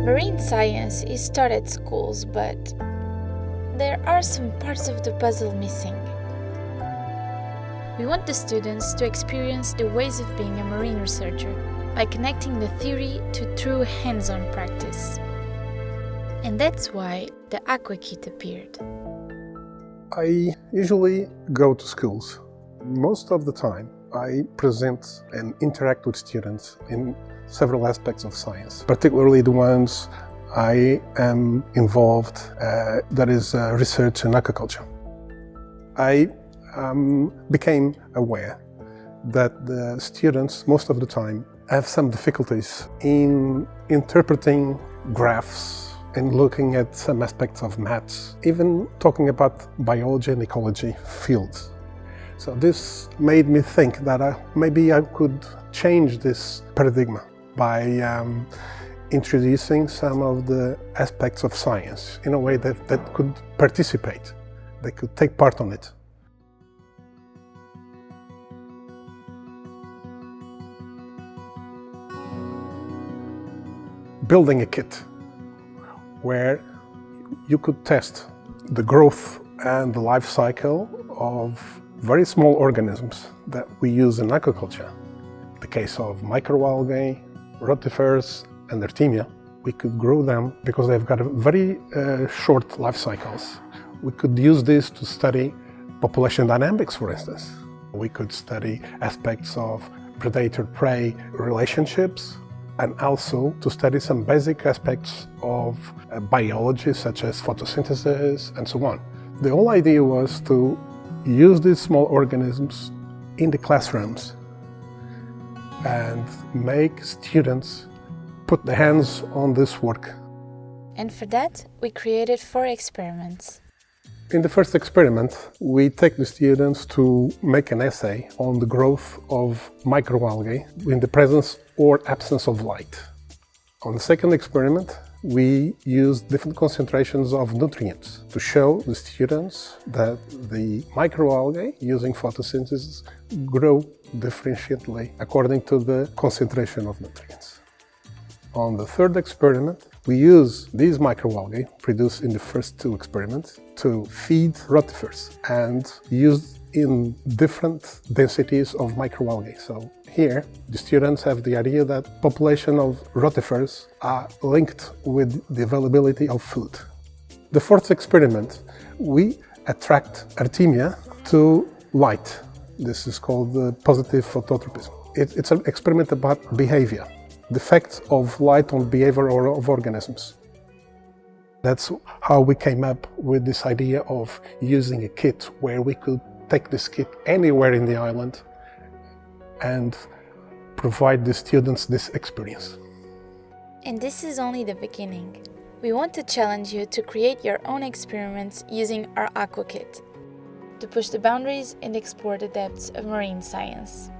Marine science is taught at schools, but there are some parts of the puzzle missing. We want the students to experience the ways of being a marine researcher by connecting the theory to true hands-on practice. And that's why the AquaKit appeared. I usually go to schools. Most of the time, I present and interact with students in several aspects of science, particularly the ones I am involved, that is research in aquaculture. I became aware that the students, most of the time, have some difficulties in interpreting graphs and looking at some aspects of maths, even talking about biology and ecology fields. So this made me think that maybe I could change this paradigm by introducing some of the aspects of science in a way that could participate, they could take part on it. Building a kit where you could test the growth and the life cycle of very small organisms that we use in aquaculture. The case of microalgae, rotifers and artemia, we could grow them because they've got a very short life cycles. We could use this to study population dynamics, for instance. We could study aspects of predator-prey relationships, and also to study some basic aspects of biology, such as photosynthesis and so on. The whole idea was to use these small organisms in the classrooms and make students put their hands on this work. And for that, we created 4 experiments. In the first experiment, we take the students to make an essay on the growth of microalgae in the presence or absence of light. On the second experiment, we used different concentrations of nutrients to show the students that the microalgae, using photosynthesis, grow differentially according to the concentration of nutrients. On the third experiment, we use these microalgae produced in the first 2 experiments to feed rotifers and used in different densities of microalgae. So here, the students have the idea that population of rotifers are linked with the availability of food. The fourth experiment, we attract artemia to light. This is called the positive phototropism. It's an experiment about behavior, the effect of light on behavior of organisms. That's how we came up with this idea of using a kit where we could take this kit anywhere in the island and provide the students this experience. And this is only the beginning. We want to challenge you to create your own experiments using our AquaKit, to push the boundaries and explore the depths of marine science.